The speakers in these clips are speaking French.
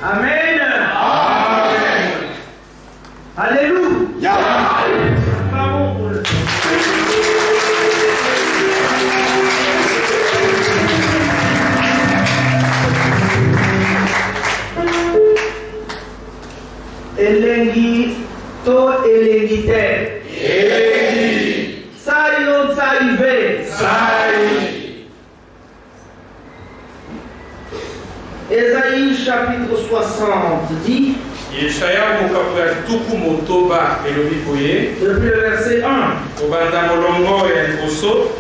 Amen. Amen. Alléluia. Bravo pour le... Elengi to elengite. Elengi. Sai non sai ve. Sai. Ésaïe chapitre 60 dit, Yeshaya mukapura tuku motoba elobi boye. depuis le verset 1, Obanda molongo ya liboso.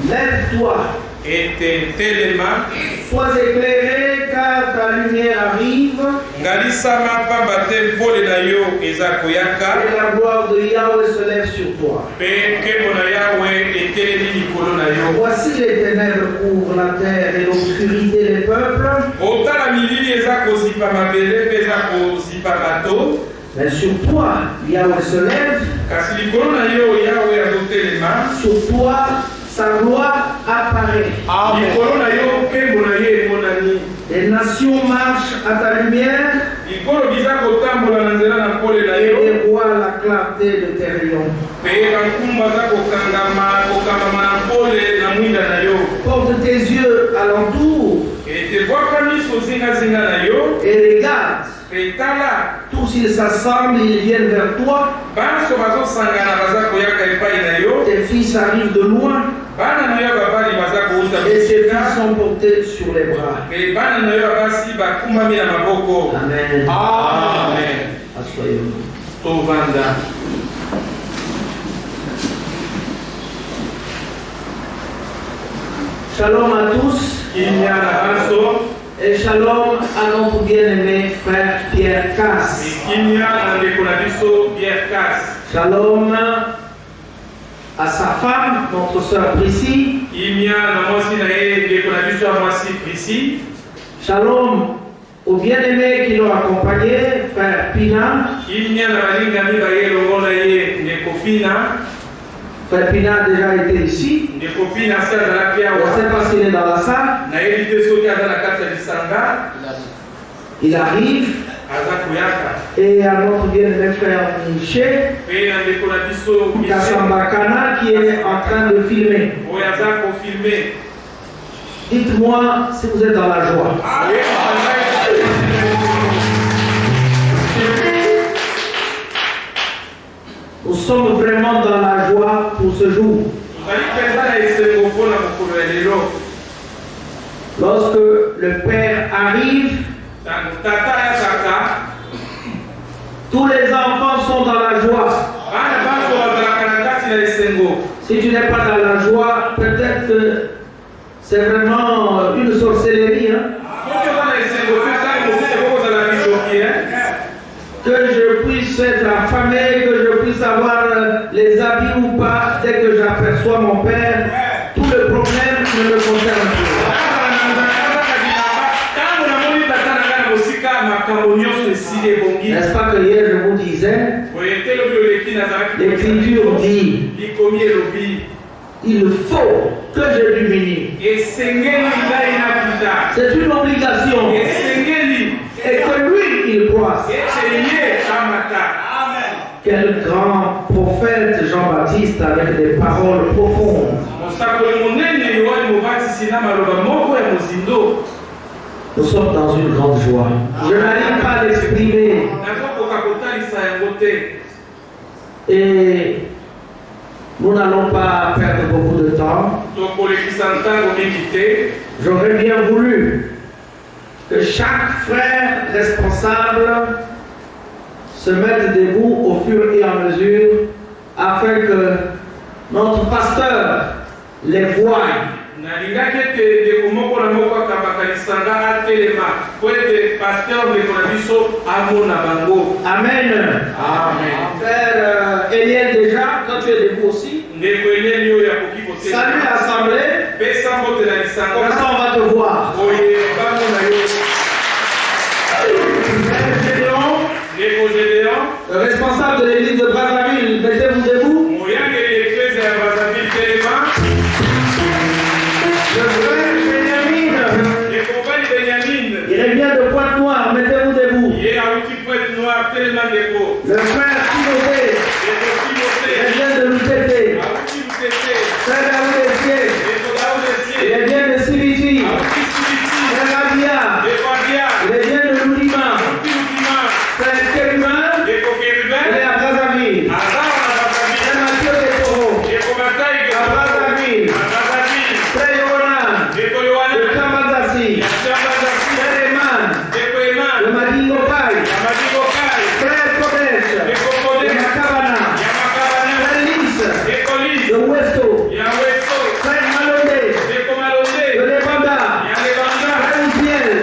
lève-toi, Ete telema. sois éclairé car ta lumière arrive Ngalisama pamba te pole na yo eza koyaka. et la gloire de Yahweh se lève sur toi. Pe nkembo na Yawe etelemi likolo na yo. Voici les ténèbres couvrent la terre et l'obscurité des peuples, Otala milili eza kozipa mabele mpe eza kozipa bato. mais sur toi Yahweh se lève, Kasi likolo na yo Yawe azotelema. sur toi sa gloire apparaît. Likolo na yo nkembo na ye emonani. Les nations marchent à ta lumière Likolo biza kotambola na nzela na pole na et yo. les rois la clarté de tes rayons. Pe bankumba aza kokangama na pole na mwinda na yo. Porte tes yeux alentour Ete bwaka miso zingazinga na yo. et regarde. Pe tala Tous ils s'assemblent, ils viennent vers toi. banso bazosangana baza koyaka epai na yo. Tes fils arrivent de loin Bana na yo babali baza kouta et tes fils bisika. sont portés sur les bras. Pe bana na yo basi bakumbami na maboko. Amen. Amen. Assoyez-vous. Tovanda. Shalom à tous Kimia na baso. et shalom à notre bien-aimé frère Pierre Casse. Kimia na ndeko na biso Pierre Casse. Shalom à sa femme, notre sœur Priscille. Kimia na mwasi na ye ndeko na biso ya mwasi Prisi. Shalom aux bien-aimés qui l'ont accompagné, frère Pina. Kimia na balingami baye longo na ye ndeko Pina. Frère Pina a déjà été ici. Ndeko Pina asi azalaki On ne awa. sait pas s'il est dans la salle. Nayebi te soki aza na kati ya lisanga. Il arrive. Aza koyaka. Et à notre bien-aimé frère Miché Pe na ndeko na biso Michel. Kassambakana qui est en train de filmer. Oyo aza kofilme. Dites-moi si vous êtes dans la joie. Nous sommes vraiment dans la joie pour ce jour. Lorsque le Père arrive, tous les enfants sont dans la joie. Si tu n'es pas dans la joie, peut-être que c'est vraiment une sorcellerie. Hein? Que je puisse être affamé, que je puisse avoir les habits ou pas, dès que j'aperçois mon Père, tout le problème ne me concerne plus. N'est-ce pas que hier je vous disais, l'Écriture dit, il faut que je diminue. C'est une obligation. Et que lui, il croisse. Quel grand prophète Jean-Baptiste avec des paroles profondes. Nous sommes dans une grande joie. Je n'arrive pas à l'exprimer. Et nous n'allons pas perdre beaucoup de temps. J'aurais bien voulu que chaque frère responsable se mette debout au fur et à mesure afin que notre pasteur les voie. Amen. Amen. Frère Eliel déjà, quand tu es debout aussi, salut l'assemblée. Comme ça on va te voir. Le responsable de l'église de Brazzaville, mettez-vous debout. Le frère Benjamin, il est bien de Pointe-Noire. Le frère Timothée, il vient de l'UTT. Frère Daoud Essier, il vient de Sibiti. Frère Radia, il vient de Loulima. Frère Kérubin, il est à Brazzaville. Frère Mathieu Détoro, à Brazzaville. Frère Yohanan, de Kamazassi. Frère Eman, de Madingokai. Frère Kodesh, de Makabana. Frère Lys, de Westo. Frère Malodé, de Lebanda. Frère Uziel,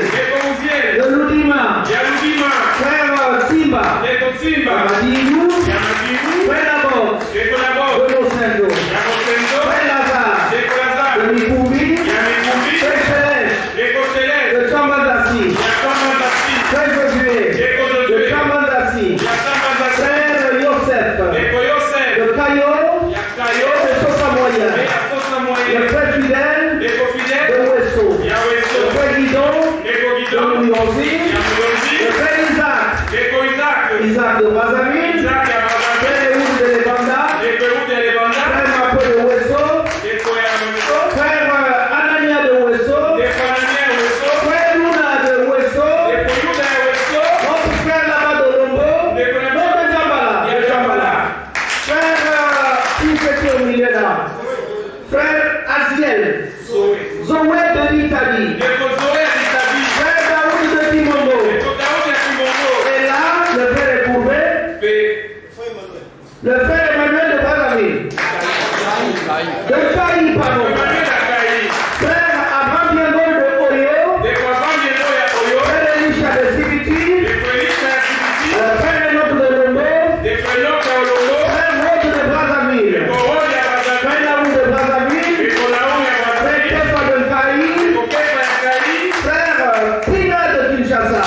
de Loudima. Frère Simba, de Madingu. Frère Labor, de Mosendo. Frère Lazare, de Mikumbi. Frère Céleste, de Kamazassi. Frère Josué, de Kamazassi. Frère Yosef, de Kayo, et de Sosamoya. Le frère Fidèle, de Westo. Le frère Guidon, de Mouyosi. Le frère Isaac de Brazzaville. Frère Ehud de Lebanda. Frère Mapo de Westo. Frère Anania de Westo. Frère Luna de Westo. Notre frère là-bas de Lombo. Notre Djambala. Frère qui était au milieu là. Frère Aziel. Zoé de l'Italie. Frère Daoud de Timondo. Et là, le frère est courbé. Le frère Emmanuel de Brazzaville. De Caï, pardon. Frère Abraham Biengo de Oyo. Frère Elisha de Sibiti. Frère Enoch de Lombo. Frère Rod de Brazzaville. Frère Laou de Brazzaville. Frère Kefa de Caï. Frère Tina de Kinshasa.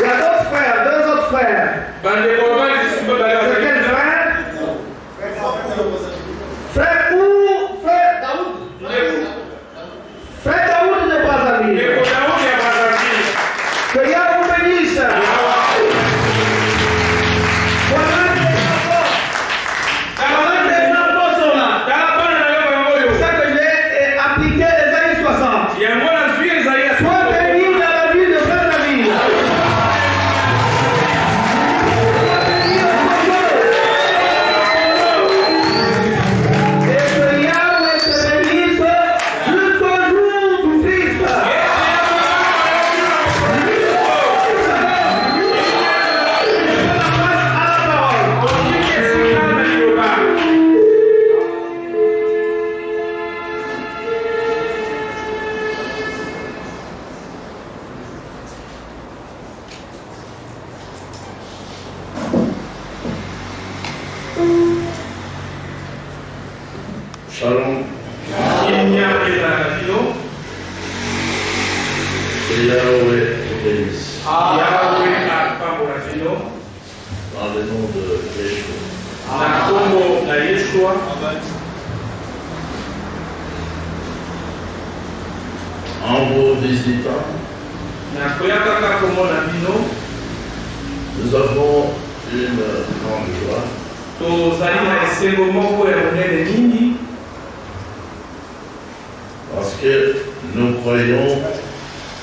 Il y a d'autres frères, deux autres frères. C'est quel frère? Frère où? Frère Daoud. Frère Daoud de Brazzaville. Que Yahweh vous bénisse. Voilà les enfants sont là. C'est ça que j'ai appliqué les années 60. Sois béni dans la ville de Brazzaville. Et que Yahweh te bénisse jusqu'au jour du Christ. À la parole. Shalom. Que Yahweh vous bénisse. Dans le nom de Yeshua. En vous visitant, nous avons une grande joie parce que nous croyons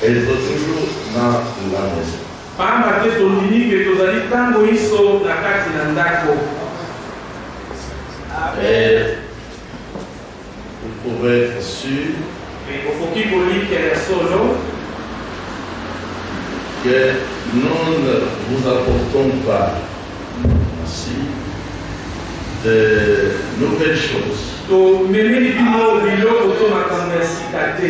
être toujours dans la maison. pamba te tondimi ke tozali ntango iso na kati na ndako. Et vous pouvez être sûr okoki kolikela solo que nous ne vous apportons pas ici de nouvelles choses. tomemeli bino biloko to makambo ya sika te,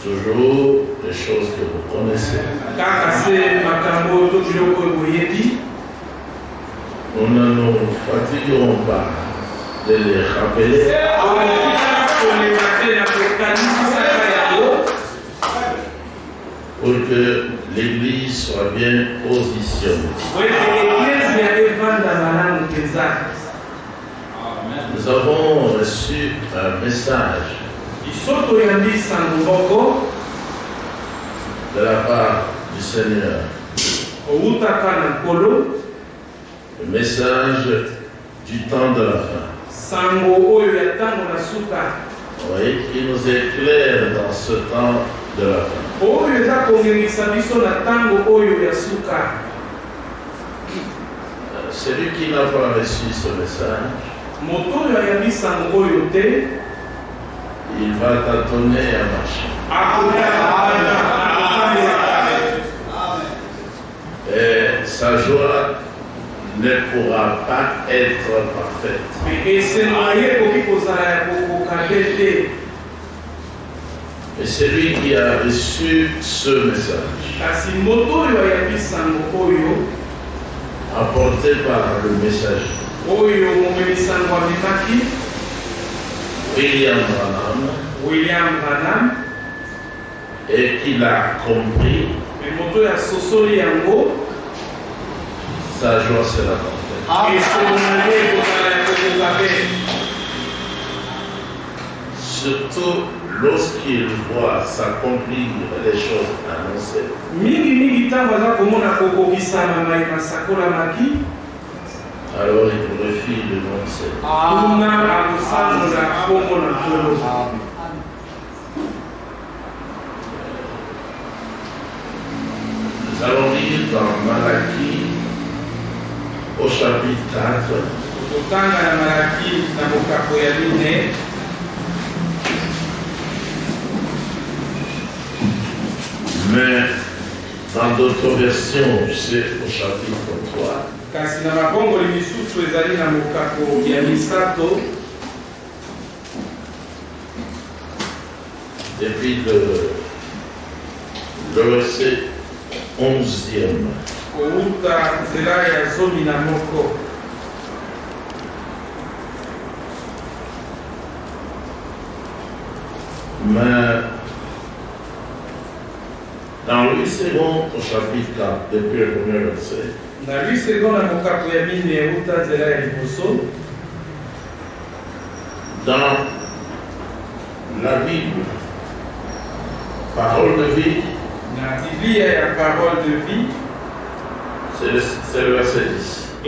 Toujours des choses que vous connaissez. kaka se makambo to biloko oyo boyebi. Nous ne nous fatiguerons pas de les rappeler koleka te na kokanisaka yango pour que l'Église soit bien positionnée. po ete eklezia evanda malamu mpenza. Nous avons reçu un message biso toyambi sango moko de la part du Seigneur outaka na nkolo le message du temps de la fin. sango oyo ya ntango na suka. Vous voyez, qui nous éclaire dans ce temps de la fin. Oyo eza kongengisa biso na ntango oyo ya suka. Celui qui n'a pas reçu ce message, moto oyo ayambi sango oyo te, il va tâtonner à marcher. Et sa joie ne pourra pas être parfaite. Et celui qui a reçu ce message, apporté par le messager, William Branham, et qu'il a compris, sa joie sera parfaite. Surtout lorsqu'il voit s'accomplir les choses annoncées. Alors il glorifie le nom de Seigneur. Nous allons lire dans Malachie au chapitre 4. Mais dans d'autres versions, c'est au chapitre 3. Et puis le verset 11e. Mais dans Louis II au chapitre 4, depuis le premier verset, dans la Bible, parole de vie, c'est le verset 10.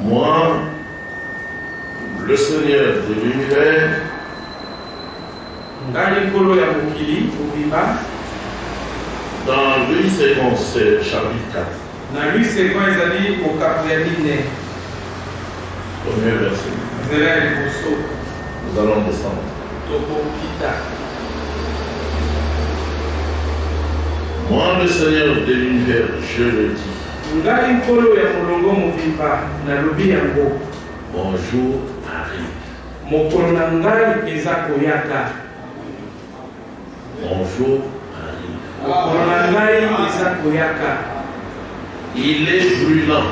Moi, le Seigneur de l'univers, dans Louis II, c'est chapitre 4. Premier verset. Nous allons descendre. Moi, le Seigneur de l'univers, je le dis. Mon jour arrive. Mon jour arrive. Il est brûlant.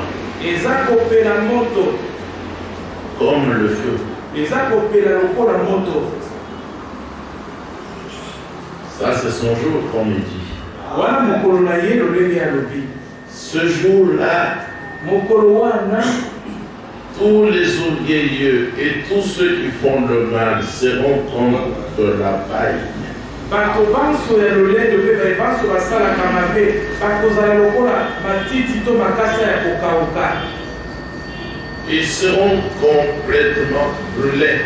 Comme le feu. Ça, c'est son jour, comme il dit. Ce jour-là, tous les orgueilleux et tous ceux qui font le mal seront comme de la paille. Ils seront complètement brûlés.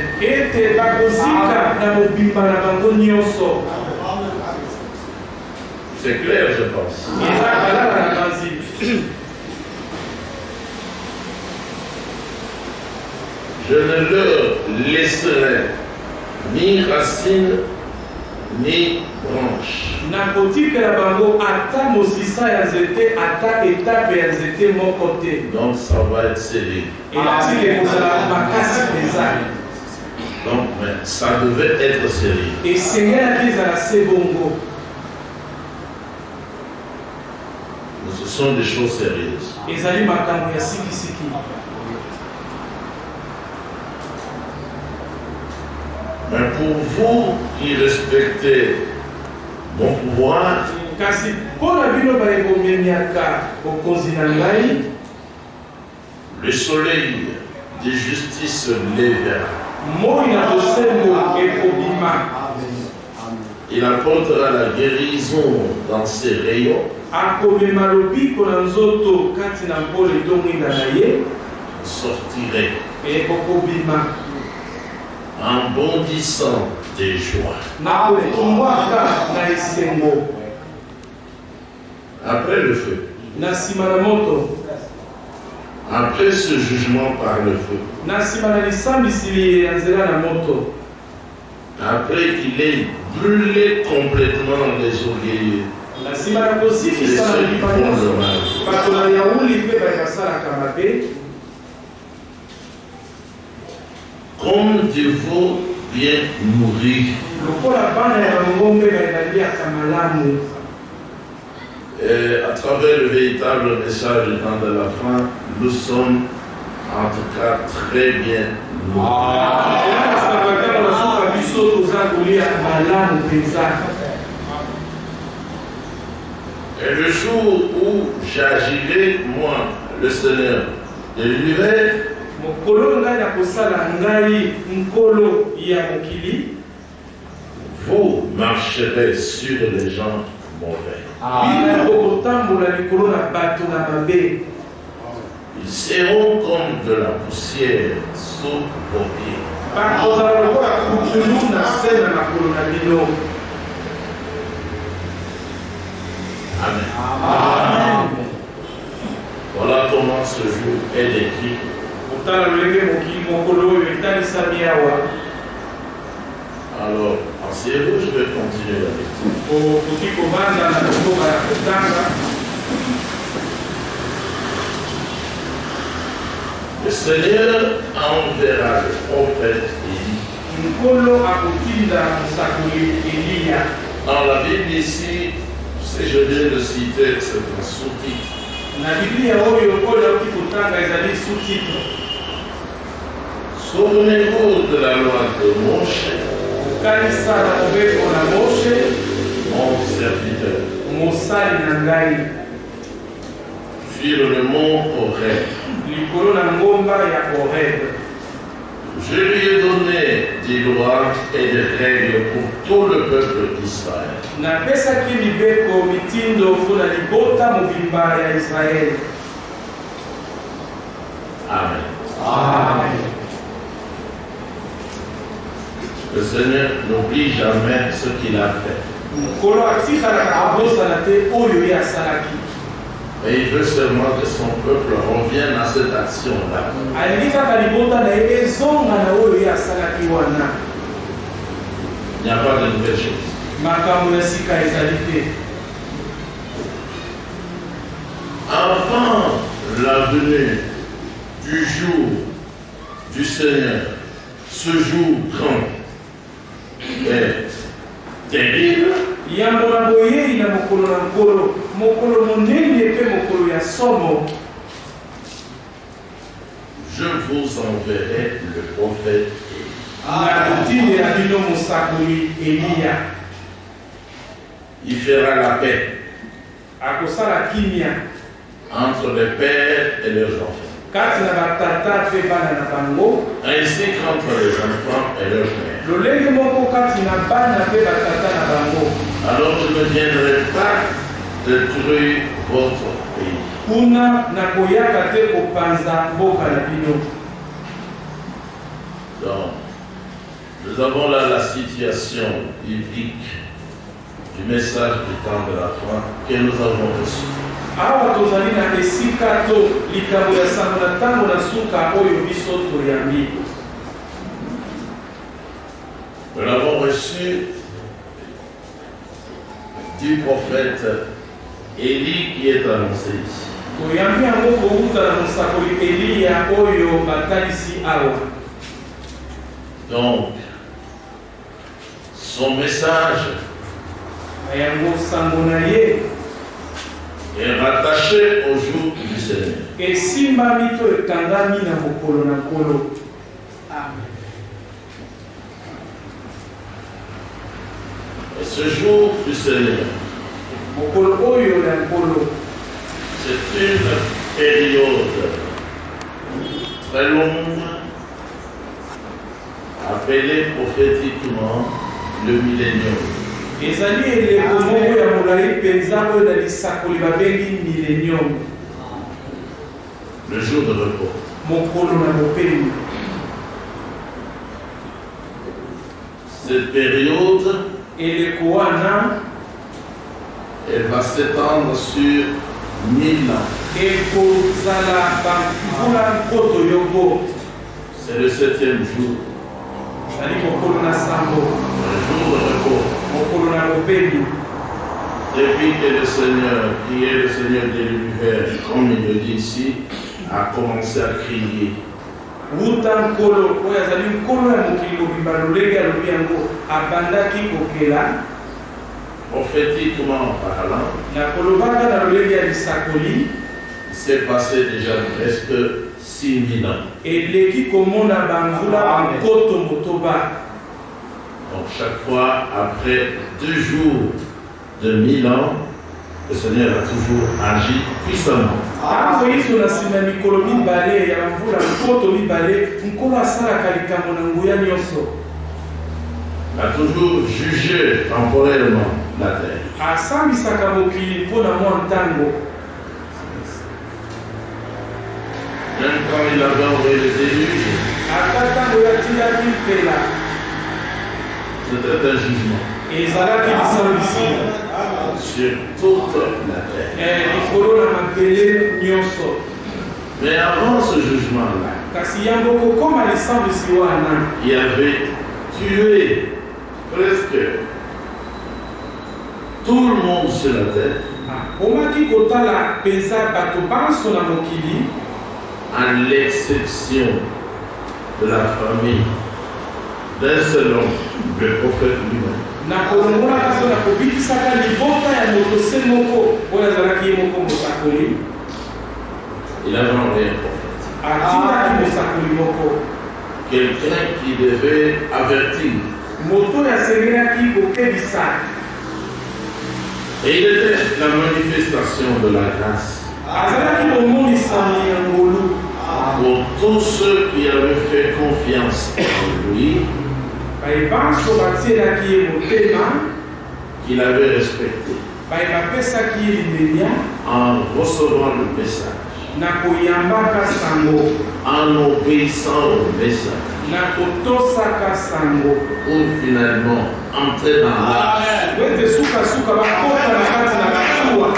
C'est clair, je pense. Je ne leur laisserai ni racine ni branche. Donc ça va être scellé. Donc mais ça devait être scellé. Ce sont des choses sérieuses. Mais pour vous qui respectez mon pouvoir, le soleil de justice se lèvera. Il apportera la guérison dans ses rayons. Sortirez en bondissant des joies. Après le feu. Après ce jugement par le feu. Après qu'il ait brûlé complètement les orgueilleux. Et ceux qui font le mal. Comme des veaux bien nourris. À travers le véritable message du temps de la fin, nous sommes en tout cas très bien Et le jour où j'agirai, moi, le Seigneur, de l'univers, vous marcherez sur les gens mauvais. Ils seront comme de la poussière sous vos pieds. Amen. Amen. Voilà comment ce jour est décrit. Alors, asseyez-vous, je vais continuer la lecture. Le Seigneur enverra le prophète Élie. Dans la Bible ici, si je viens de citer, c'est un sous-titre. Souvenez-vous de la loi de Moshe, mon serviteur, sur le mont Horeb. Je lui ai donné des lois et des règles pour tout le peuple d'Israël. Amen. Amen. Le Seigneur n'oublie jamais ce qu'il a fait. Et il veut seulement que son peuple revienne à cette action-là. Il n'y a pas de nouvelle chose. Avant la venue du jour du Seigneur, ce jour grand est terrible. Je vous enverrai le prophète Élie. Il fera la paix entre les pères et leurs enfants, ainsi qu'entre les enfants et leurs mères. Alors je ne viendrai pas détruire votre pays. Donc, nous avons là la situation biblique du message du temps de la fin que nous avons reçu. Nous l'avons reçu du prophète Élie qui est annoncé ici. Donc, son message est rattaché au jour du Seigneur. Et ce jour du Seigneur, c'est une période très longue appelé prophétiquement le millénium. ezali eleko moko ya molai mpenza oyo na lisakoli babengi millénium, Le jour de repos. mokolo na mopeli. Cette période, eleko wana elle va s'étendre sur 1000 ans. ekozala bamvula nkoto yongo. C'est le 7e jour, ezali mokolo na sambo, le jour de repos. mokolo na mopeli. Depuis que le Seigneur, qui est le Seigneur de l'univers, comme il le dit ici, a commencé à crier. wuta nkolo oyo azali nkolo ya mokili mobimba lolenge alobi yango abandaki kokela Prophétiquement parlant, na kolobaka na lolenge ya lisakoli, il s'est passé déjà presque 6000 ans. eleki komona bamvula bankoto motoba. Donc chaque fois, après 2 jours de 1000 ans, le Seigneur a toujours agi puissamment. Tango hizo na nsima mikolo mibale ya bamvula nkoto mibale, nkolo asalaka likambo na nguya nyonso. Il a toujours jugé temporellement la terre. Asambisaka mokili mpo na mwa ntango. Même quand il avait envoyé le déluge, Ata ntango yatindaki mpela, c'était un jugement ezalaki lisambisi sur toute la terre. likolo na mabele nyonso. Mais avant ce jugement-là, Kasi yango kokoma lisambisi wana, il avait tué presque tout le monde sur la terre, omaki kotala mpenza bato banso na mokili, à l'exception de la famille d'un seul homme, le prophète lui-même. na kolongolaka so na kobikisaka libota ya moto se moko oyo azalaki ye moko mosakoli. Il avait envoyé un prophète, Atindaki mosakoli moko, quelqu'un qui devait avertir. moto oyo asengelaki kokebisa. Et il était la manifestation de la grâce Azalaki momonisami ya ngolu pour tous ceux qui avaient fait confiance en lui, baye banso batielaki ye motema, qu'il avait respecté baye bapesaki ye limenya en recevant le message, na koyambaka sango, en obéissant au message, na kotosaka sango, pour finalement entrer dans l'arche wete sukasuka bakota na kati na masuwa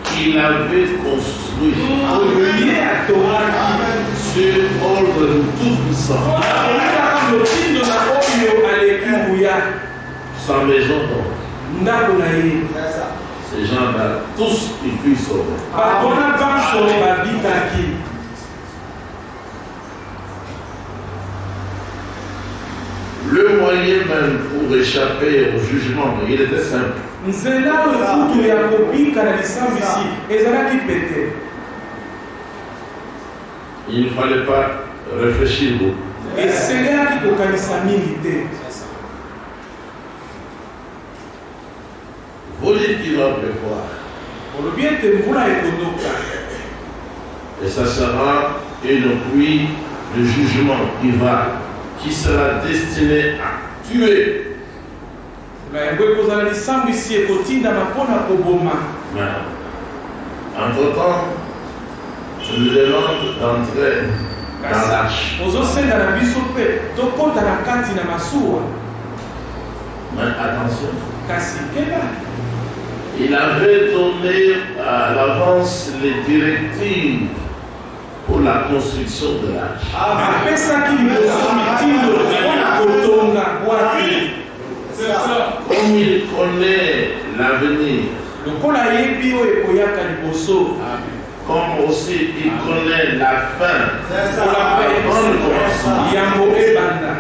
qu'il avait construit oyo ye atongaki sur ordre du Tout-Puissant, akolekaka motindo na oyo aleki nguya sa maison donc. ndako na ye. Ces gens-là, tous ils furent sauvés. Bato wana banso babikaki. Le moyen même pour échapper au jugement, il était simple. Nzela oyo kutu ya kobika na lisambisi ezalaki pete. Il ne fallait pas réfléchir beaucoup. Esengelaki kokanisa mingi te. Vous dites qu'il va pleuvoir. Olobi ete mvula ekonoka. Et ça sera une pluie de jugement qui sera destinée à tuer. Na yango ekozala lisambisi ekotindama mpona koboma. Mais, entre-temps, je me demande d'entrer dans l'arche. Ozosenga na biso mpe tokota na kati na masuwa. Mais attention, Kasi keba il avait donné à l'avance les directives pour la construction de l'arche. apesaki liboso mitindo mpona kotonga bwate. Comme il connaît l'avenir, Lokola yebi oyo ekoyaka liboso, comme aussi il connaît la fin, lokola mpe yango ebanda.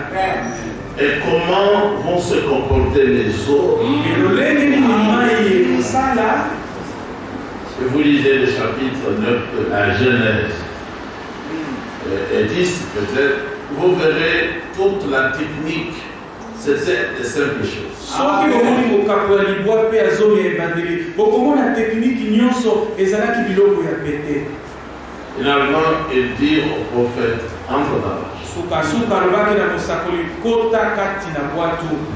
et comment vont se comporter les eaux. Elolenge nini mai ekosala. Si vous lisez le chapitre 9 de la Genèse et 10 peut-être, vous verrez toute la technique. C'était des simples choses. Soki omoni mokapo ya libwa mpe ya zomi ya ebandeli, bokomona tekniki nyonso ezalaki biloko ya pete. Finalement, il dit au prophète, entre dans l'arche.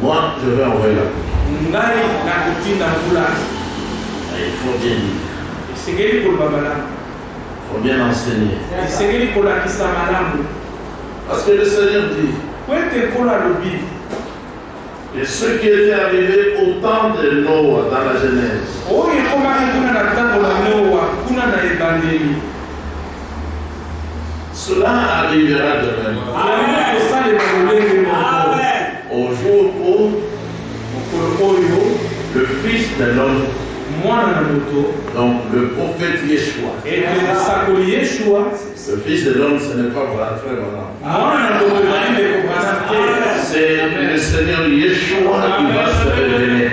Moi, je vais envoyer la pluie. Il faut bien dire. Il faut bien enseigner. Parce que le Seigneur dit, et ceux qui étaient arrivés au temps de Noah dans la Genèse, cela arrivera demain. Au jour où le Fils de l'homme, donc le prophète Yeshua, le Fils de l'homme, ce n'est pas voilà, très voilà. C'est le Seigneur Yeshua qui va se révéler.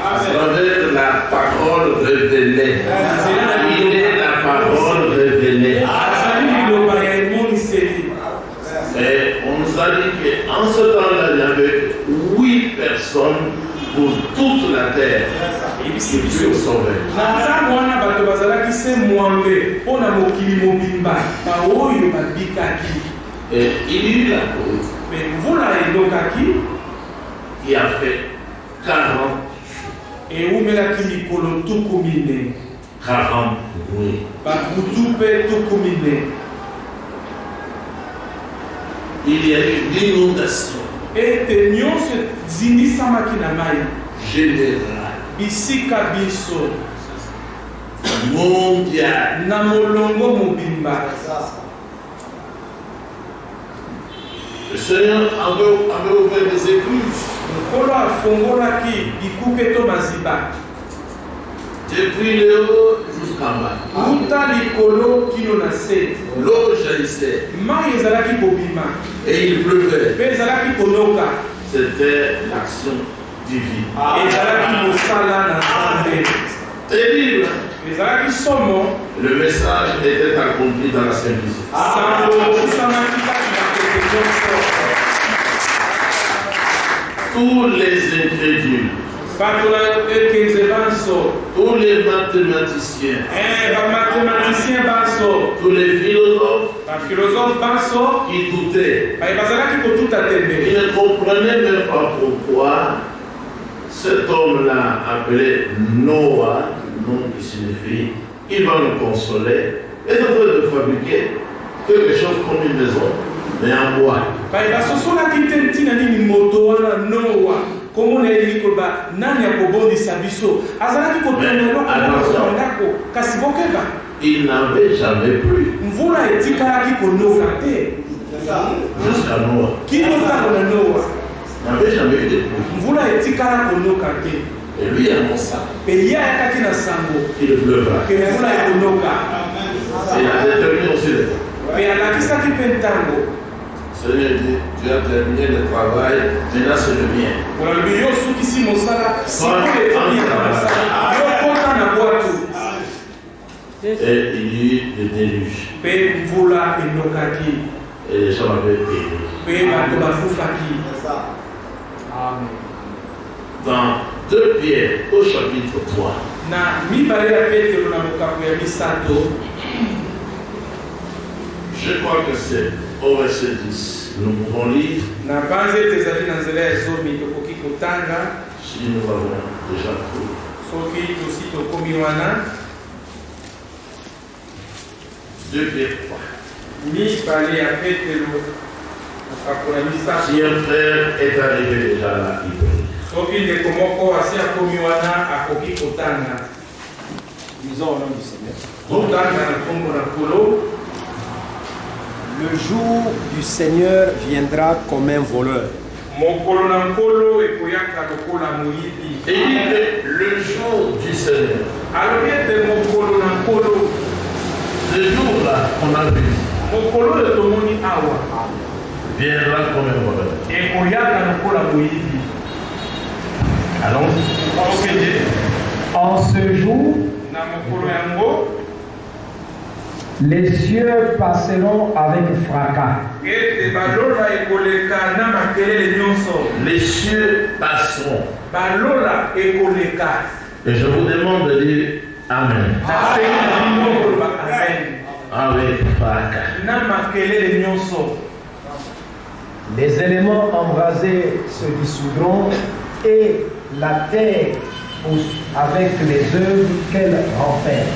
À travers la parole révélée. Il est la parole révélée. Et on nous a dit qu'en ce temps-là, il y avait 8 personnes pour toute la terre qui furent sauvées. Et il y eut la cause qui a fait 40 nuits. Il y a eu l'inondation générale, mondiale. Le Seigneur avait ouvert des écluses. Depuis le haut jusqu'en bas. L'eau jaillissait. Et il pleuvait. C'était l'action divine. Terrible. Le message était accompli dans la simplicité. Tous les incrédules, tous les mathématiciens, tous les philosophes qui doutaient, ils ne comprenaient même pas pourquoi cet homme-là appelé Noah, nom qui signifie il va nous consoler, est en train de fabriquer quelque chose comme une maison, mais en bois. Il n'avait jamais plu jusqu'à Noah. Il n'avait jamais eu de pluie. Et lui annonça qu'il pleuvra. Et il a déterminé aussi le temps. Seigneur dit, tu as terminé le travail, maintenant c'est le mien. Et il y eut le déluge. Et les gens avaient péri. Dans 2 Pierre au chapitre 3. Je crois que c'est au verset 10. Nous pouvons lire. Si nous avons déjà tout. 2 Pierre 3. Si un frère est arrivé déjà là, il peut. Disons au nom du Seigneur. Le jour du Seigneur viendra comme un voleur. Et il dit que le jour du Seigneur, ce jour-là qu'on a vu, viendra comme un voleur. Allons-y. En ce jour, les cieux passeront avec fracas. Les cieux passeront. Et je vous demande de dire Amen. avec fracas. na makelele nyonso. Les éléments embrasés se dissoudront et la terre, avec les œuvres qu'elle renferme,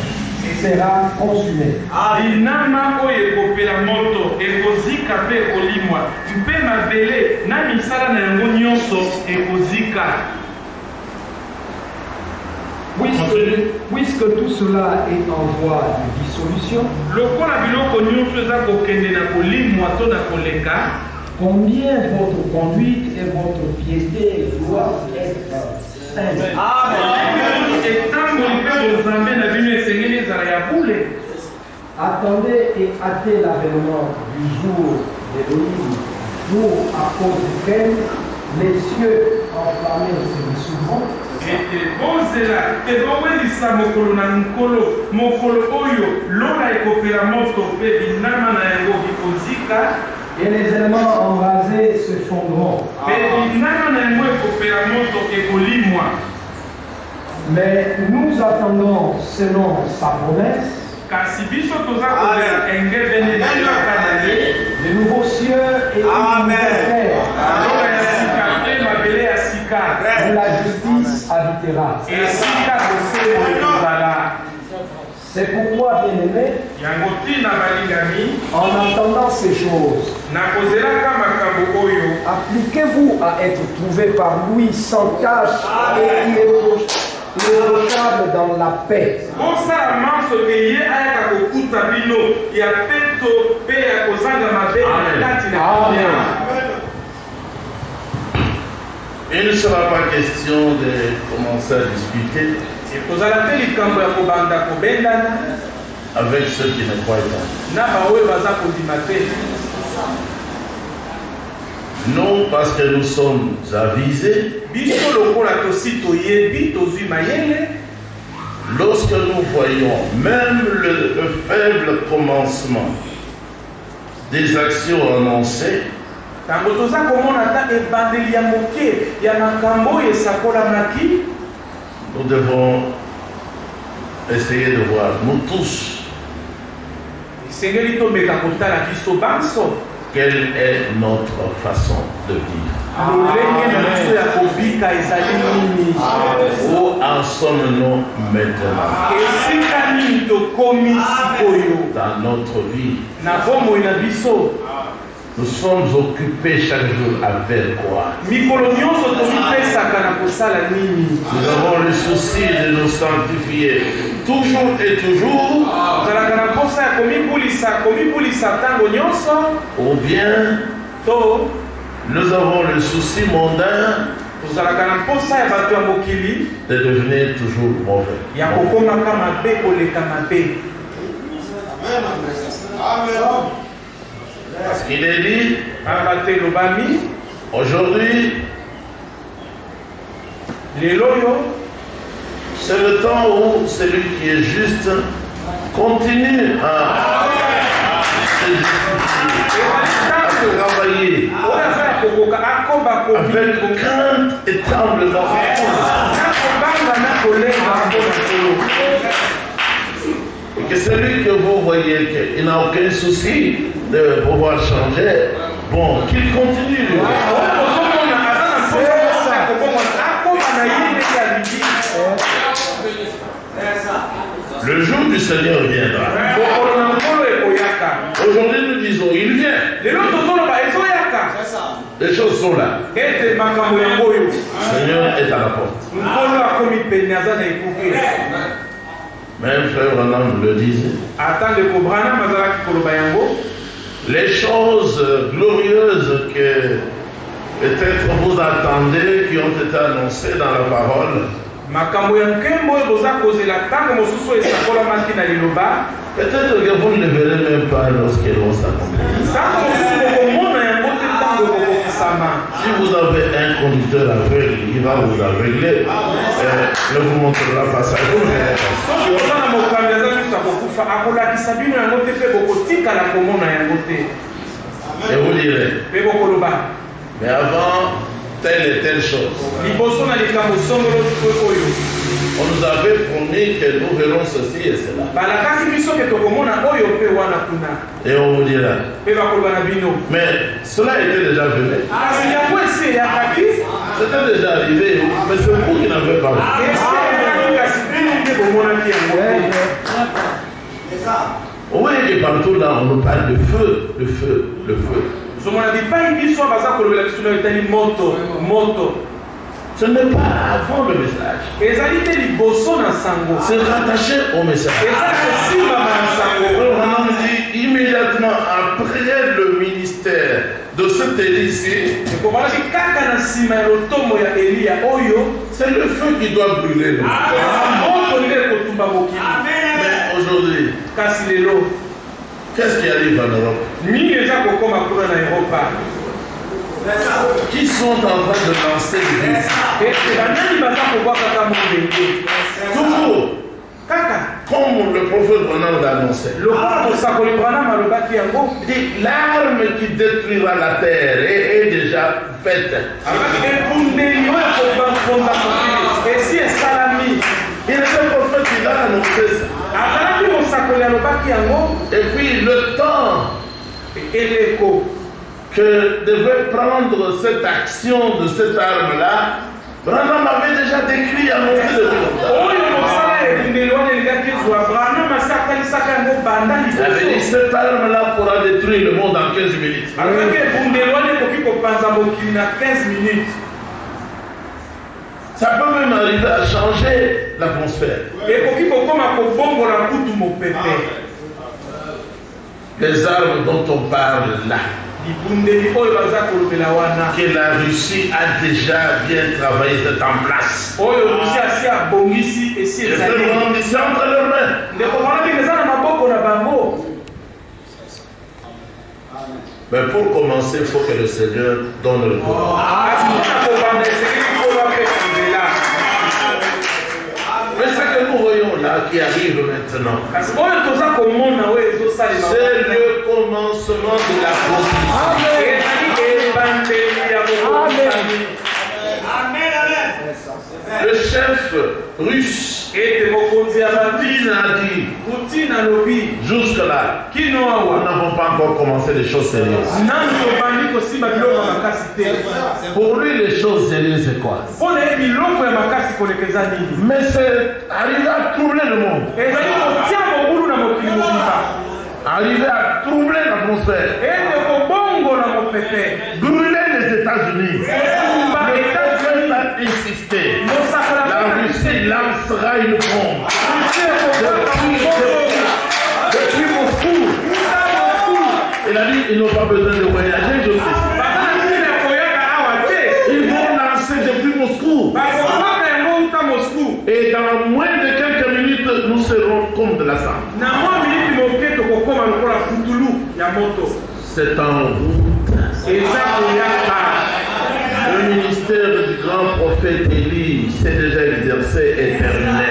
sera consumée. Binama oyo ekopela moto ekozika mpe ekolimwa mpe mabele na misala na yango nyonso ekozika. Puisque tout cela est en voie de dissolution, lokola biloko nyonso eza kokende na kolimwa to na koleka, combien votre conduite et votre piété doivent être saintes. etamboli mpe bozambe na bino esengeli ezala ya bule. Attendez et hâtez l'avènement du jour d'Élohim, jour à cause duquel les cieux enflammés se dissoudront. Ete bozela te bowelisa mokolo na nkolo mokolo oyo lola ekopela moto mpe binama na yango bikozika. Et les éléments embrasés se fondront. Mpe binama na yango ekopela moto ekolimwa. Mais nous attendons selon sa promesse Kasi biso toza kozela engebene elaka na ye de nouveaux cieux et une nouvelle terre lola ya sika mpe mabele ya sika où la justice habitera. esika kosebo ekozala. C'est pourquoi, bien-aimés, Yango ntina balingami en attendant ces choses, nakozelaka makambo oyo appliquez-vous à être trouvé par lui sans tâche et irréprochable dans la paix. bosala manso ke ye ayaka kokuta bino ya peto mpe ya kozanga mabe na kati na Amen. Il ne sera pas question de commencer à discuter ekozala te likambo ya kobanda kobendana avec ceux qui ne croient pas. na baoyo baza kondima te. Non parce que nous sommes avisés, biso lokola tosi toyebi tozwi mayele lorsque nous voyons même le faible commencement des actions annoncées, ntango toza komona ata ebandeli ya moke ya makambo oyo esakolamaki, nous devons essayer de voir, nous tous, esengeli tomeka kotala biso banso quelle est notre façon de vivre. lolenge na biso ya kobika ezali nini, Où en sommes-nous maintenant esika nini tokomi sikoyo dans notre vie? na bomoi na biso. Nous sommes occupés chaque jour à faire quoi? mikolo nyonso tomipesaka na kosala nini. Nous avons le souci de nous sanctifier toujours et toujours, ozalaka na mposa ya komibulisa ntango nyonso, ou bien to nous avons le souci mondain tozalaka na mposa ya bato ya mokili de devenir toujours mauvais. ya kokomaka mabe koleka mabe. Parce qu'il est dit, aba te lobami aujourd'hui, lelo oyo c'est le temps où celui qui est juste continue à se justifier, à travailler oyo aza ya kokoka akoba avec crainte et tremblement. nakobanga na kolenga mpona kolo. Et que celui que vous voyez qu'il n'a aucun souci de pouvoir changer, bon, qu'il continue. oyo ozomona aza na mposa ya kobongwana akoba na ye ndenge alingi. Le jour du Seigneur viendra. mokolo na nkolo ekoyaka. Aujourd'hui, nous disons, il vient. lelo tozoloba ezoyaka Les choses sont là. ete makambo yango oyo Le Seigneur est à la porte. nkolo akomi pene aza na ekuke. Même frère Branham le disait. ata ndeko branham azalaki koloba yango Les choses glorieuses que peut-être vous attendez, qui ont été annoncées dans la parole, makambo ya nkembo oyo boza kozela ntango mosusu oyo esakolamaki na liloba, peut-être que vous ne le verrez même pas lorsqu'elles vont s'accomplir. ntango mosusu bokomona yango te ntango ekokokisama. Si vous avez un conducteur aveugle, il va vous aveugler. Ne vous montrera pas ça. Vous verrez pas. soki oza na mokambi aza miso akokufa akolakisa bino yango te mpe bokotikala komona yango te Et vous direz, mpe bokoloba mais avant telle et telle chose. liboso na likambo songolo oyo On nous avait promis que nous verrons ceci et cela. balakaki biso ke tokomona oyo mpe wana kuna Et on vous dira. mpe bakoloba na bino Mais cela était déjà venu. kasi yango esi eyakaki C'était déjà arrivé. Mais c'est vous qui n'avez pas vu. esi eyakaki kasi bino nde bomonaki yango Vous voyez que partout là, on nous parle de feu, de feu, de feu. zomona bipai biso baza kolobela biso na etali moto moto Ce n'est pas avant le message. ezali te liboso na sango C'est rattaché au message. eza kosimbama na sango On dit immédiatement après le ministère de cet Élie ici, ekobalaki kaka na nsima ya lotomo ya eliya oyo c'est le feu qui doit brûler. Nous. moto nde ekotumba mokili Mais aujourd'hui, kasi lelo qu'est-ce qui arrive en Europe? nini eza kokoma kuna na eropa Qui sont en train de lancer l'Église? ete banani baza kobwa kaka mondenge Toujours, kaka comme le prophète Branham l'a annoncé, lokola mosakoli branam alobaki yango l'arme qui détruira la terre est déjà faite. alobaki ebundeli oyo kobanfonda mokili esi esalami Il était prophète, il a annoncé ça. azalaki mosakoli alobaki yango Et puis le temps eleko que devait prendre cette action de cette arme-là, Branham avait déjà décrit, annoncé depuis longtemps. oyo mosala ebundeli wana elingaki ezwa branam asi akalisaka yango banda Il avait dit liboso cette arme-là pourra détruire le monde en 15 minutes. alobaki ebundeli wana ekoki kopanza mokili na 15 minutes Ça peut même arriver à changer l'atmosphère. ekoki kokoma kobongola kutu mopepe Les armes dont on parle là, libundeli oyo baza kolobela wana que la Russie a déjà bien travaillé, c'est en place. oyo rusi asi abongisi esi Et ezali c'est ici entre leurs mains. ndeko wana ndenge eza na maboko na bango Mais pour commencer, il faut que le Seigneur donne le pouvoir. kasi mpona kobanda esekeli kolo apesa nzela Mais ce que nous voyons là qui arrive maintenant, kasi oyo toza komona oyo ezosalema c'est le commencement de la conquête. ezali ebandeli ya bokosani Le chef russe, ete mokonzi ya Poutine babina a dit, putin alobi jusque-là, kino nous awa n'avons pas encore commencé les choses sérieuses. nani tobandi kosimba biloko ya makasi te Pour lui, les choses sérieuses, c'est quoi? mpona ye biloko ya makasi koleka eza nini Mais c'est arriver à troubler le monde, ezali kotia mobulu na mokili mobimba arriver à troubler l'atmosphère, ete kobongola mopepe brûler les États-Unis. kotumba Le etats-unis peuple a insisté. mosakala La Russie lancera une bombe. Depuis Moscou, il a dit ils n'ont pas besoin de voyager jusqu'ici. Ils vont lancer depuis Moscou. Et dans moins de quelques minutes, nous serons comme de la sang. C'est en route. Le ministère du grand prophète Élie s'est déjà exercé et terminé.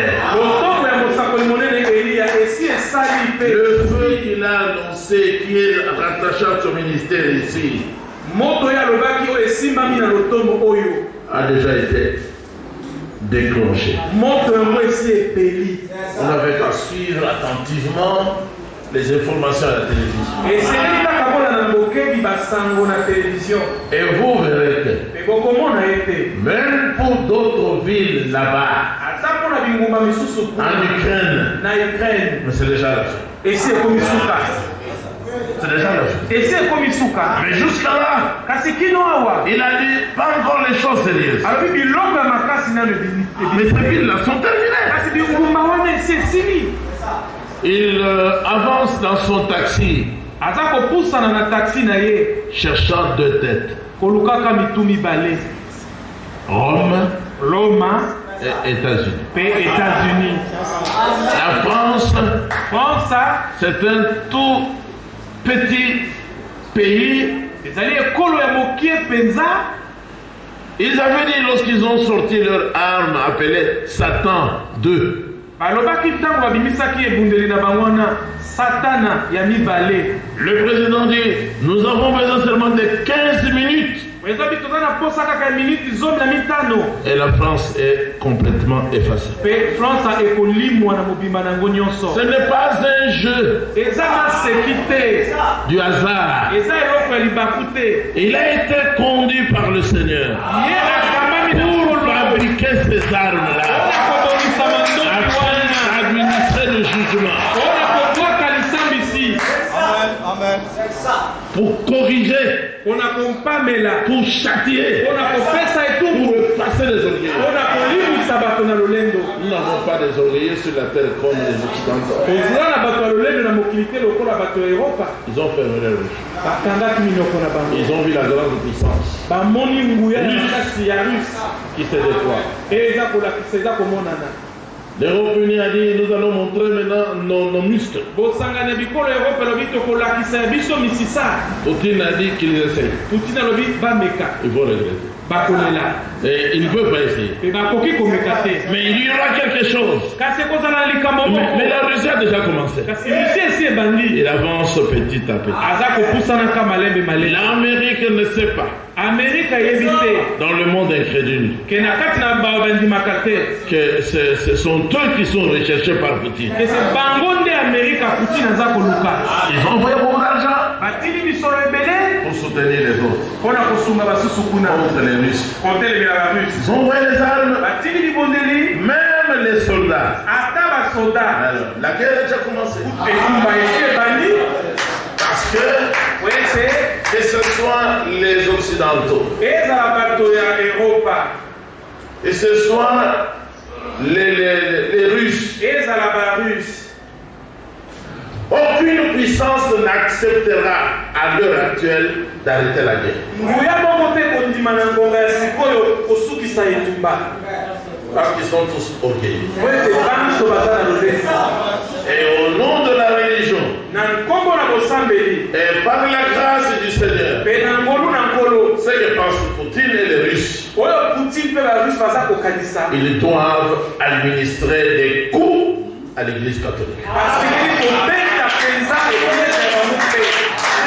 Le feu qu'il a annoncé, qui est rattaché à son ministère ici, a déjà été déclenché. On n'avait qu'à suivre attentivement les informations à la télévision. Et vous verrez que même pour d'autres villes là-bas, en Ukraine, mais c'est déjà la fin. C'est déjà la fin. Mais jusqu'à là, il a dit pas encore les choses sérieuses. Mais ces villes-là sont terminées. Il avance dans son taxi, cherchant deux têtes. Rome et États-Unis. La France, c'est un tout petit pays. Ils avaient dit lorsqu'ils ont sorti leur arme appelée Satan 2. Le président dit, nous avons besoin seulement de 15 minutes Et la France est complètement effacée. Ce n'est pas un jeu du hasard. Il a été conduit par le Seigneur pour fabriquer ces armes-là, afin d'administrer le jugement, pour corriger, pour châtier, pour effacer les oreillers. Nous n'avons pas des oreillers sur la terre comme les Occidentaux. Ils ont fermé les rues. Ils ont vu la grande puissance qui se déploie. L'Europe unie a dit, nous allons montrer maintenant nos muscles. Poutine a dit qu'il essaye. Il faut regretter. Et il ne peut pas essayer. Mais il y aura quelque chose. Mais la Russie a déjà commencé. Il avance petit à petit. L'Amérique ne sait pas. Dans le monde incrédule, que ce sont eux qui sont recherchés par Poutine. Ils ont envoyé beaucoup d'argent pour soutenir les autres, contre les Russes. Ils ont envoyé les armes, même les soldats. Alors, la guerre a déjà commencé. Parce que ce soit les Occidentaux, et ce soit les Russes. Aucune puissance n'acceptera à l'heure actuelle d'arrêter la guerre. Parce qu'ils sont tous orgueilleux. Et au nom de la religion, et par la grâce du Seigneur, ce que pensent Poutine et les Russes, ils doivent administrer des coups à l'Église catholique.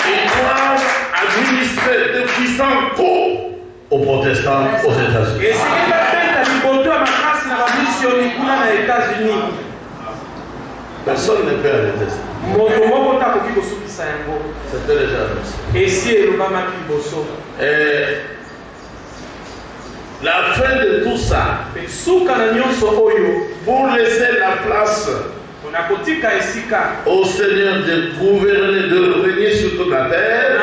Ils doivent administrer de puissants coups aux protestants aux États-Unis. Personne ne peut arrêter ça. C'était déjà annoncé. Et la fin de tout ça, pour laisser la place au Seigneur de gouverner, de régner sur toute la terre,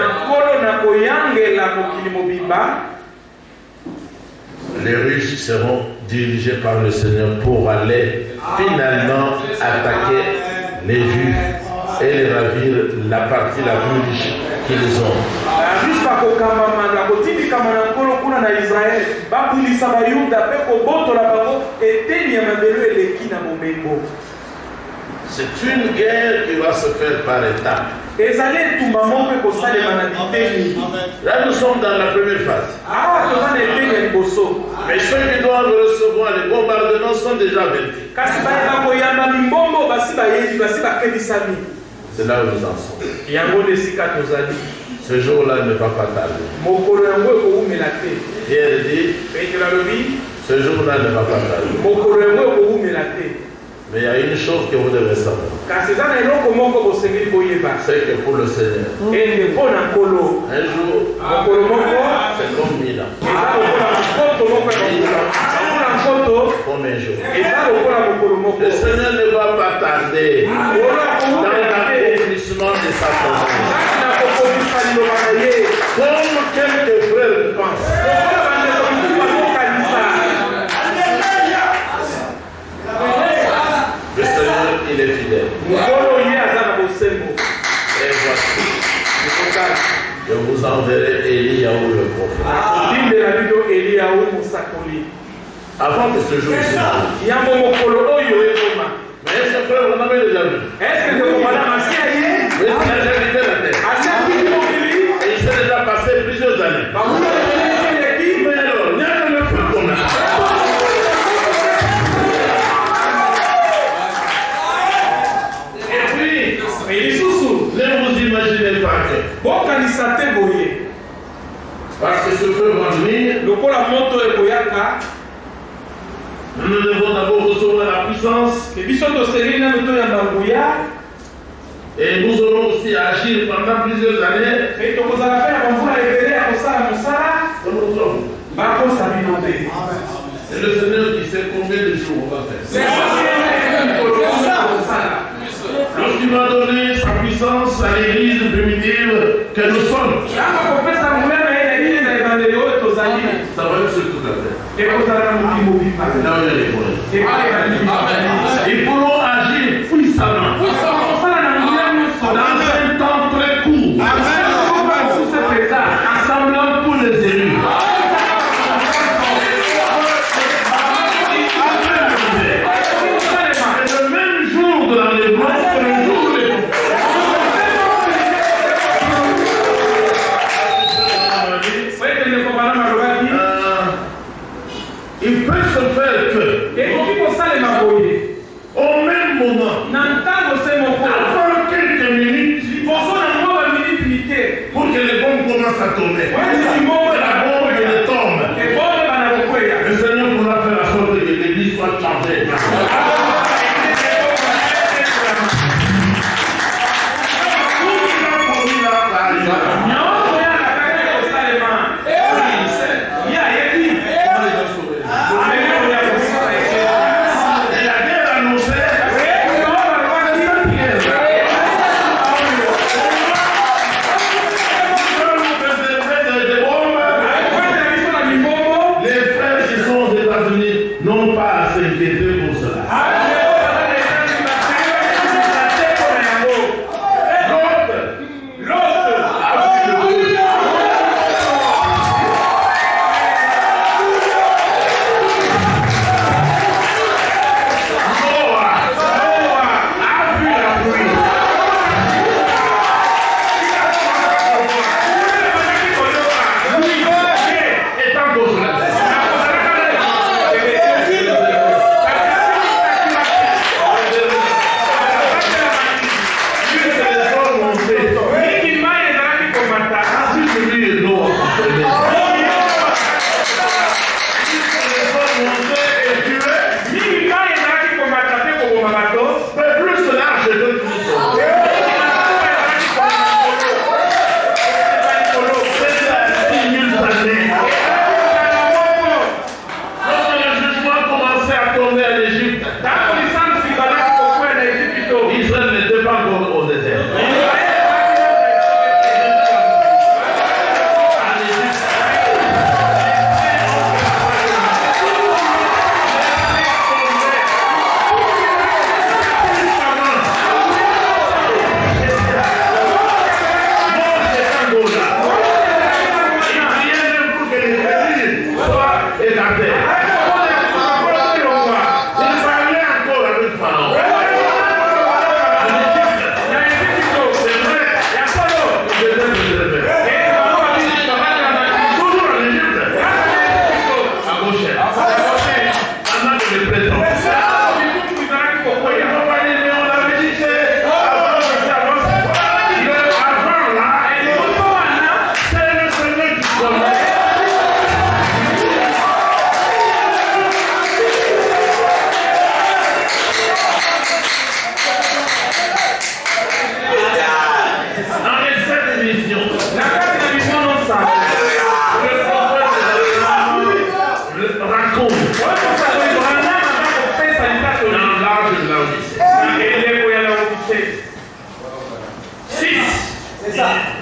les Russes seront dirigés par le Seigneur pour aller finalement attaquer les Juifs et les ravir la partie la plus riche qu'ils ont. C'est une guerre qui va se faire par étapes. Là, nous sommes dans la première phase. Mais ceux qui doivent recevoir les bombardements sont déjà vaincus. C'est là où nous en sommes. Ce jour-là ne va pas tarder. Pierre dit, ce jour-là ne va pas tarder. Mais il y a une chose que vous devez savoir. C'est que pour le Seigneur, un jour, c'est comme 1000 ans. Comme un jour. Le Seigneur ne va pas tarder dans l'accomplissement de sa promesse. Comme quelques frères pensent. Le Seigneur, il est fidèle. Et voici, je vous enverrai Eliaou le prophète. Avant que ce jour ici n'arrive. Mais ce frère, on avait déjà vu. Oui, il a déjà quitté la terre. Et il s'est déjà passé plusieurs années. Mais alors, il y a le feu qu'on a. Ne vous imaginez pas que Parce que ce feu va venir. lokola moto ekoyaka Nous devons d'abord recevoir la puissance. ke biso tosengeli nano toyamba nguya Et nous aurons aussi à agir pendant plusieurs années. pe tokozala mpe na bamvula ebele ya kosala mosala Comme nous sommes. bakosa bino te. C'est le Seigneur qui sait combien de jours on va faire. Lorsqu'il m'a donné sa puissance à l'église primitive que nous sommes, ntango kopesa molema eleli na ebandeli oyo tozali ça va être sur toute la terre. ekozala na mokili mobimba Là où il y a les problèmes. et Ils pourront agir puissamment kosala na nguya nyonso dans un temps très court, basusa peza assemblant tous les élus. C'est le même jour de l'enlèvement que le jour des il peut se faire que ekoki kosalema boye au même moment, na ntango se moko avant quelques minutes, liboso na mwa baminiti mike pour que les bombes commencent à tomber, wezi moko que la bombe elle tombe, ebone bana kokweya le Seigneur pourra faire la sorte que l'église soit changée. nyonso ya na kati kosalema ya yebi Et la guerre annoncée, des bombes, les frères qui sont aux États-Unis n'ont pas à s'inquiéter pour cela.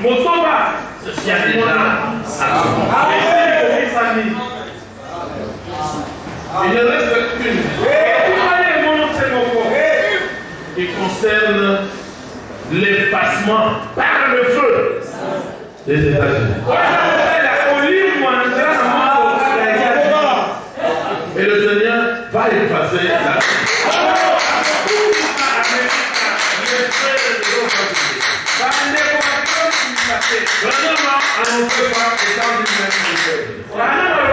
Motoba, Ceci a déjà il ne reste qu'une qui concerne l'effacement par le feu des États-Unis. Et le Seigneur va effacer la vraiment annoncé par le Seigneur l'a effacé.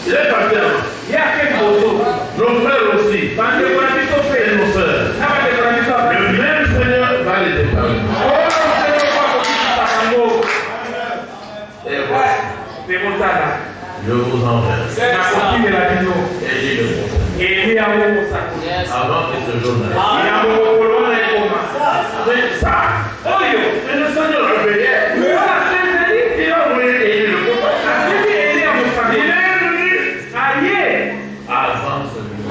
Il est parti avant. Nos frères aussi. Et nos sœurs. ce journal. C'est ça. Et le Seigneur le veillait. Il a envoyé Élie le prophète. Il est venu avant ce jour.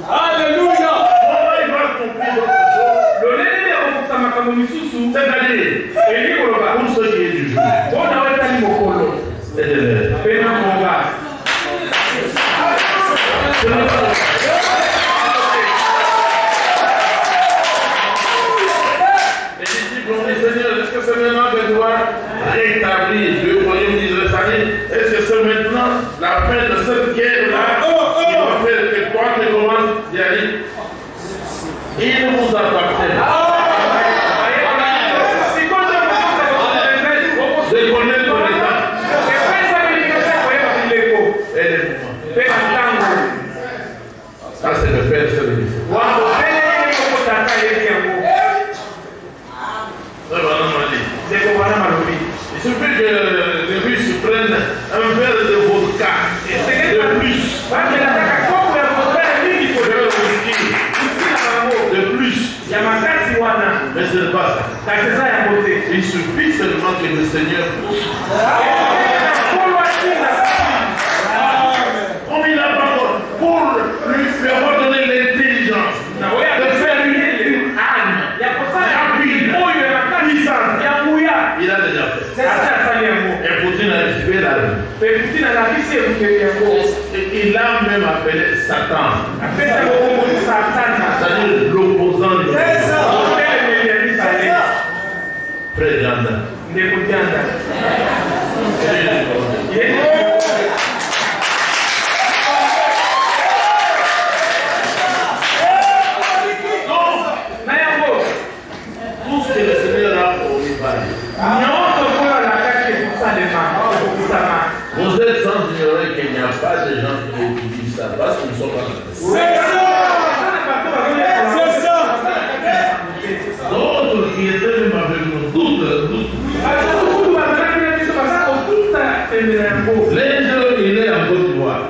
Alléluia. Comment il va accomplir d'autres choses? C'est-à-dire, pour ce qui est du jour. Et de l'heure. Les disciples ont dit, Seigneur, est-ce que c'est maintenant que tu dois rétablir le royaume d'Israël? Est-ce que c'est maintenant la fin de cette guerre-là qui va faire que toi tu commences d'y aller? Il ne vous appartient pas. Je connais ton état. Et les mouvements. Ça, c'est le Père Céleste. Il suffit que les Russes prennent un verre de vodka de plus. De plus. Mais ce n'est pas ça. Il suffit seulement que le Seigneur pousse. Comme il a parlé, pour lui faire donner l'intelligence de faire une âme rapide, puissante. Il a déjà fait. Et Poutine a récupéré la vie. Il a même appelé Satan. C'est-à-dire l'opposant de Frère Janda. Tout ce que le Seigneur a promis par lui. Vous êtes sans ignorer qu'il n'y a pas de gens qui utilisent ça parce qu'ils ne sont pas d'autres qui étaient même avec nous, doute. L'ingénieur, il est en Côte d'Ivoire.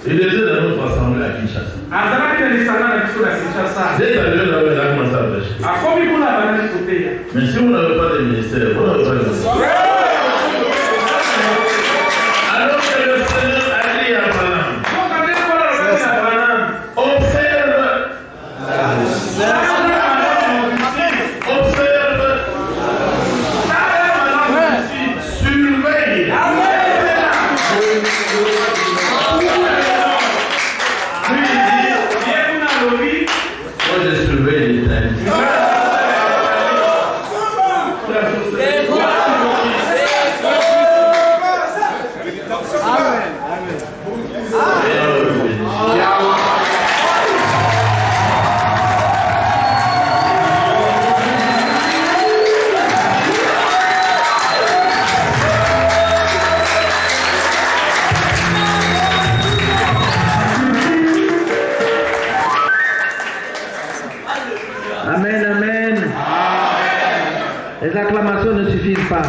Il était dans notre assemblée à Kinshasa. Dès que Dieu avait commencé à prêcher. Mais si vous n'avez pas de ministère, vous n'avez pas de ministère. Alors que le Seigneur a dit à Balaam, observe, surveille. Moi je surveille l'éternité. Amen, amen. Les acclamations ne suffisent pas.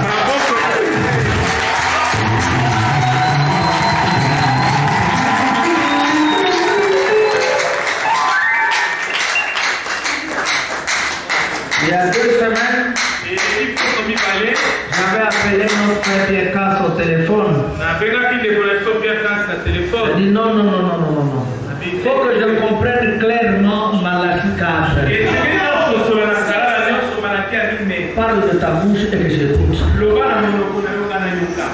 Il y a 2 semaines, j'avais appelé notre frère Pierre Casse au téléphone. Il dit non. Il faut que je comprenne clairement Malachi 4. Parle de ta bouche et que j'écoute.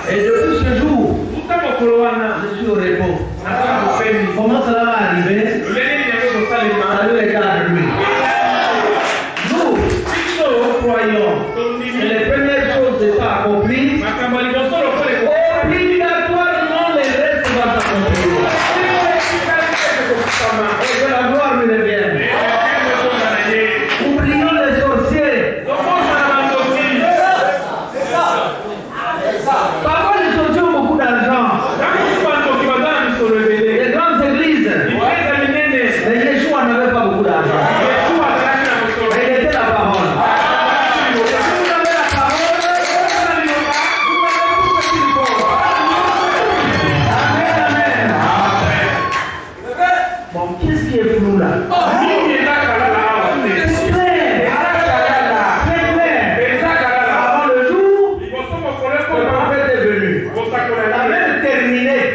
Et depuis ce jour, je suis au repos. Comment cela va arriver? Ça lui regarde lui. Nous croyons que les premières choses ne sont accomplies. Obligatoirement, les restes vont s'accomplir. Et que la gloire me revienne. Oublions les sorciers. Parfois, les sorciers ont beaucoup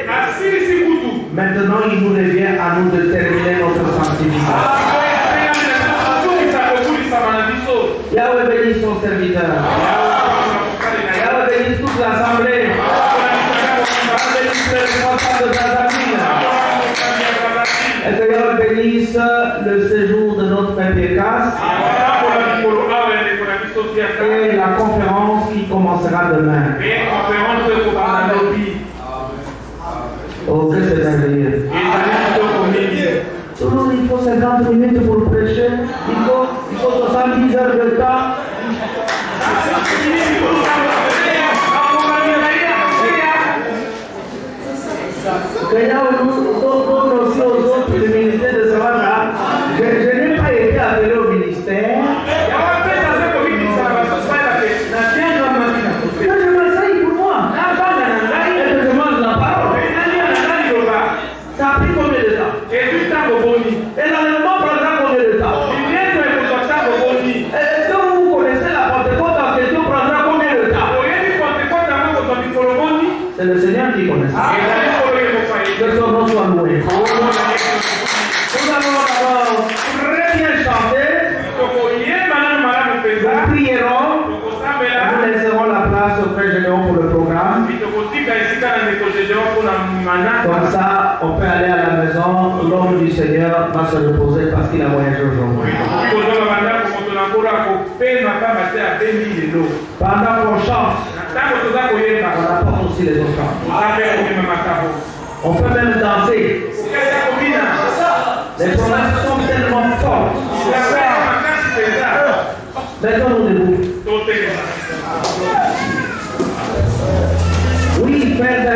asilisi kutu. Maintenant, il nous revient à nous de terminer notre sanctification. Yahweh bénisse son serviteur. Yahweh bénisse toute l'assemblée. Yahweh bénisse les responsables de Brazzaville. Et que Yahweh bénisse le séjour de notre Père Pécas. Et la conférence qui commencera demain. Oh, que c'est merveilleux. Toujours, il faut 50 minutes pour prêcher. Il faut 70 heures de temps. Que Yahweh nous donne aussi aux autres du ministère de Savannah. Je n'ai pas été appelé au ministère. Que je m'essaye pour moi. Et que je mange la parole. Ça a pris combien de temps? Et l'enlèvement prendra combien de temps? Est-ce que vous connaissez la Pentecôte en question prendra combien de temps? C'est le Seigneur qui connaît ça. Que son nom soit loué. Nous allons d'abord très bien chanter. Nous prierons. Nous laisserons la place au Frère Général pour le programme. Comme ça, on peut aller à la maison. L'homme du Seigneur va se reposer parce qu'il a voyagé aujourd'hui. Pendant qu'on chante, on apporte aussi les autres chants. On peut même danser. Les promesses sont tellement fortes. Mettons-nous debout. Oui, Père.